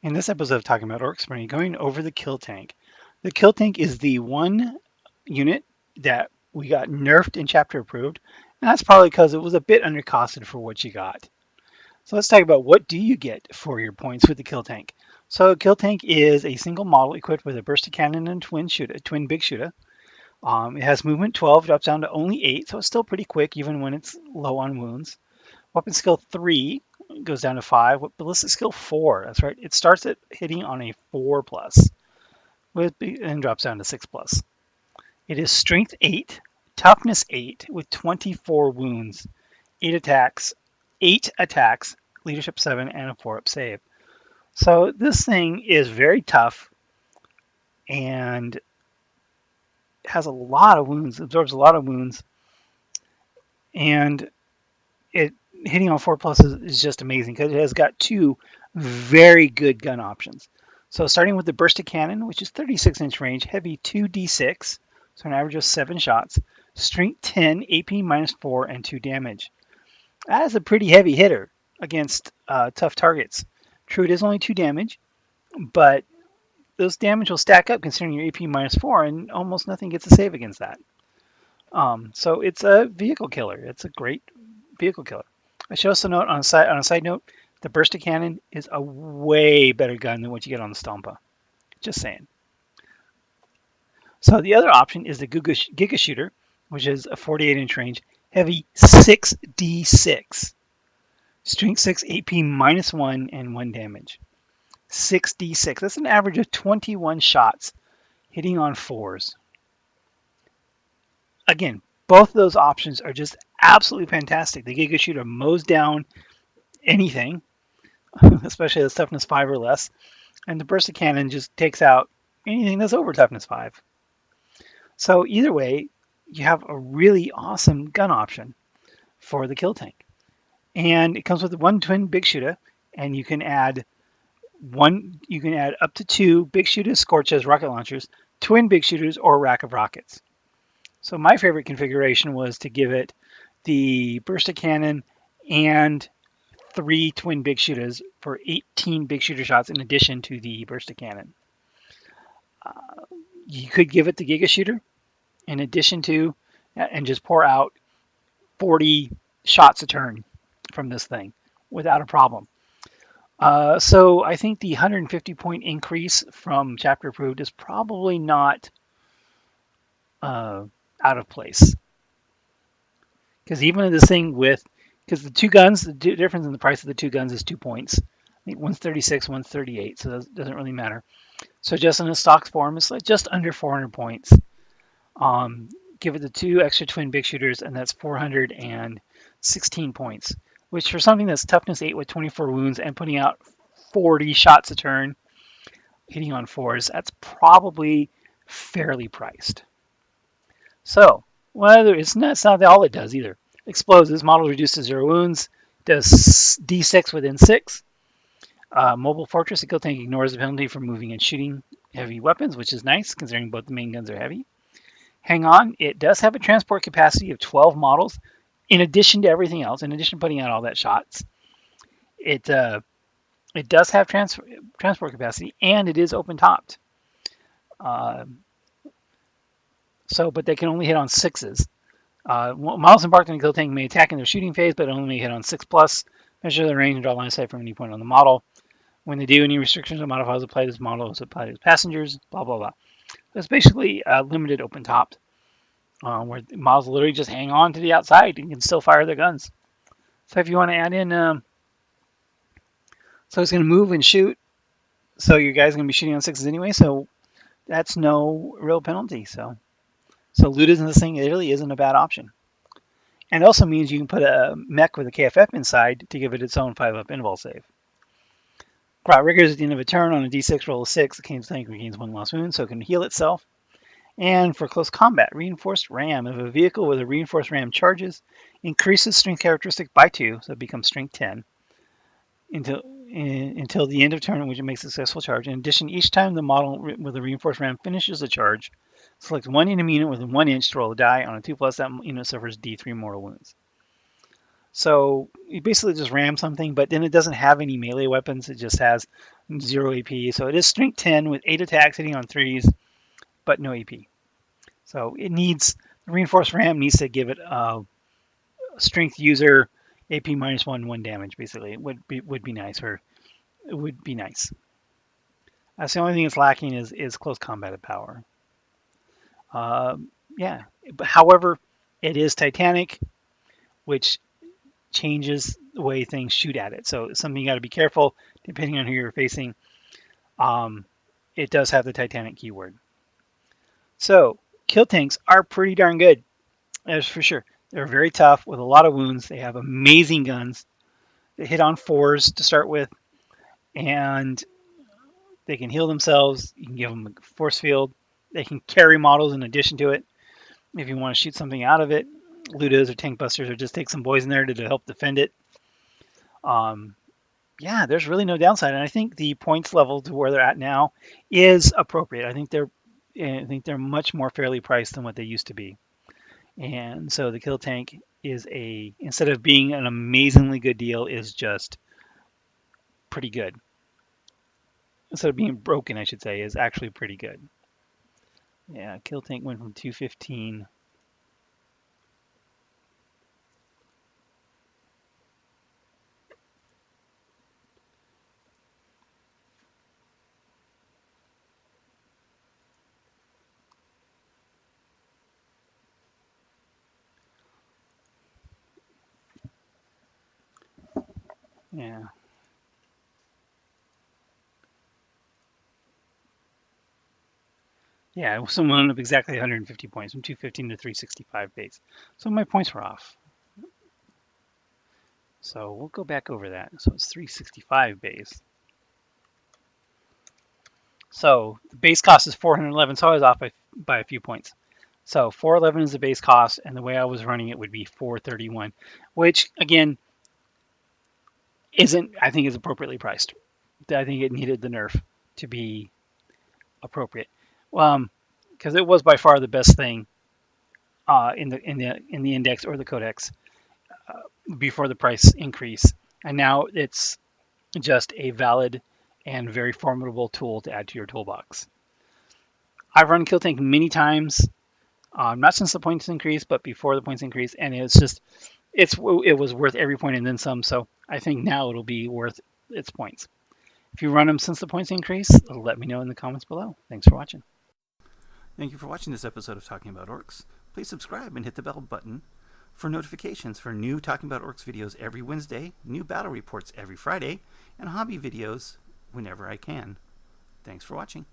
In this episode of Talking About Orcs, we're going over the Killtank. The Killtank is the one unit that we got nerfed in chapter approved, and that's probably because it was a bit undercosted for what you got. So let's talk about what do you get for your points with the Killtank. So Killtank is a single model equipped with a burst cannon and twin big shooter. It has movement 12, drops down to only 8, so it's still pretty quick even when it's low on wounds. Weapon skill 3 goes down to 5. Ballistic skill 4, that's right. It starts at hitting on a 4 plus and drops down to 6 plus. It is strength 8, toughness 8 with 24 wounds, 8 attacks, leadership 7, and a 4-up save. So this thing is very tough and has a lot of wounds, absorbs a lot of wounds, and it hitting on 4 plus is just amazing because it has got two very good gun options. So starting with the Burst Cannon, which is 36-inch range, heavy 2d6, so an average of 7 shots, strength 10, AP minus 4, and 2 damage. That is a pretty heavy hitter against tough targets. True, it is only 2 damage, but those damage will stack up considering your AP minus 4, and almost nothing gets a save against that. So it's a vehicle killer. It's a great vehicle killer. I should also note on a side note, the Burst Cannon is a way better gun than what you get on the Stompa. Just saying. So the other option is the Giga Shooter, which is a 48-inch range, heavy 6d6, strength 6, AP minus 1, and 1 damage. 6d6. That's an average of 21 shots, hitting on 4s. Again, both of those options are just absolutely fantastic. The Giga Shooter mows down anything, especially that's toughness 5 or less, and the Burst Cannon just takes out anything that's over toughness 5. So either way, you have a really awesome gun option for the Killtank. And it comes with one twin big shooter, and you can add up to 2 big shooters, Scorches, rocket launchers, twin big shooters, or a rack of rockets. So my favorite configuration was to give it the Burst Cannon and 3 twin big shooters for 18 big shooter shots in addition to the Burst Cannon. You could give it the Giga Shooter in addition to, and just pour out 40 shots a turn from this thing without a problem. So I think the 150 point increase from chapter approved is probably not out of place. Because even in this thing because the two guns, the difference in the price of the two guns is 2 points. I think one's 36, one's 38, so it doesn't really matter. So just in a stock form, it's like just under 400 points. Give it the 2 extra twin big shooters, and that's 416 points, which for something that's toughness 8 with 24 wounds and putting out 40 shots a turn, hitting on 4s, that's probably fairly priced. So, whether it's not all it does either. Explodes. This model reduced to 0 wounds, does d6 within 6. Mobile Fortress, the Killtank ignores the penalty for moving and shooting heavy weapons, which is nice considering both the main guns are heavy. Hang on, it does have a transport capacity of 12 models in addition to everything else, in addition to putting out all that shots. It does have transport capacity, and it is open topped. But they can only hit on 6s. Models embarked on the Killtank may attack in their shooting phase, but only may hit on 6 plus. Measure the range and draw line of sight from any point on the model. When they do, any restrictions or modifiers apply to this model is applied to passengers, blah, blah, blah. So it's basically limited open topped, where the models literally just hang on to the outside and can still fire their guns. So if you want to add in, so it's going to move and shoot, so your guy's going to be shooting on 6s anyway, so that's no real penalty. So loot in this thing, it really isn't a bad option. And it also means you can put a mech with a KFF inside to give it its own 5-up invul save. Grot Riggers at the end of a turn on a d6 roll of 6, the Killtank regains 1 lost wound, so it can heal itself. And for close combat, Reinforced Ram. If a vehicle with a Reinforced Ram charges, increases strength characteristic by 2, so it becomes strength 10, until the end of turn in which it makes a successful charge. In addition, each time the model with a Reinforced Ram finishes a charge, select one enemy unit within 1 inch to roll a die. On a 2+, that unit suffers d3 mortal wounds. So you basically just ram something, but then it doesn't have any melee weapons. It just has 0 AP. So it is strength 10 with 8 attacks hitting on threes, but no AP. So it needs the reinforced ram needs to give it a strength user AP -1, 1 damage. Basically, it would be nice, or it would be nice. That's the only thing it's lacking is close combat power. Yeah, but however, it is Titanic, which changes the way things shoot at it. So it's something you got to be careful depending on who you're facing. Um, it does have the Titanic keyword. So kill tanks are pretty darn good, that's for sure. They're very tough with a lot of wounds. They have amazing guns. They hit on fours to start with, and they can heal themselves. You can give them a force field. They can carry models in addition to it. If you want to shoot something out of it, Ludas or tank busters, or just take some boys in there to help defend it. Um, yeah, there's really no downside, and I think the points level to where they're at now is appropriate. I think they're much more fairly priced than what they used to be, and so the kill tank is instead of being an amazingly good deal, is just pretty good. Instead of being broken, I should say, is actually pretty good. Yeah, kill tank went from 215. Yeah. Yeah, someone went up exactly 150 points from 215 to 365 base. So my points were off. So we'll go back over that. So it's 365 base. So the base cost is 411. So I was off by a few points. So 411 is the base cost, and the way I was running it would be 431, which again isn't, I think, is appropriately priced. I think it needed the nerf to be appropriate, because it was by far the best thing in the index or the codex before the price increase, and now it's just a valid and very formidable tool to add to your toolbox. I've run Killtank many times, not since the points increase, but before the points increase, and it was worth every point and then some. So I think now it'll be worth its points. If you run them since the points increase, let me know in the comments below. Thanks for watching. Thank you for watching this episode of Talking About Orcs. Please subscribe and hit the bell button for notifications for new Talking About Orcs videos every Wednesday, new battle reports every Friday, and hobby videos whenever I can. Thanks for watching.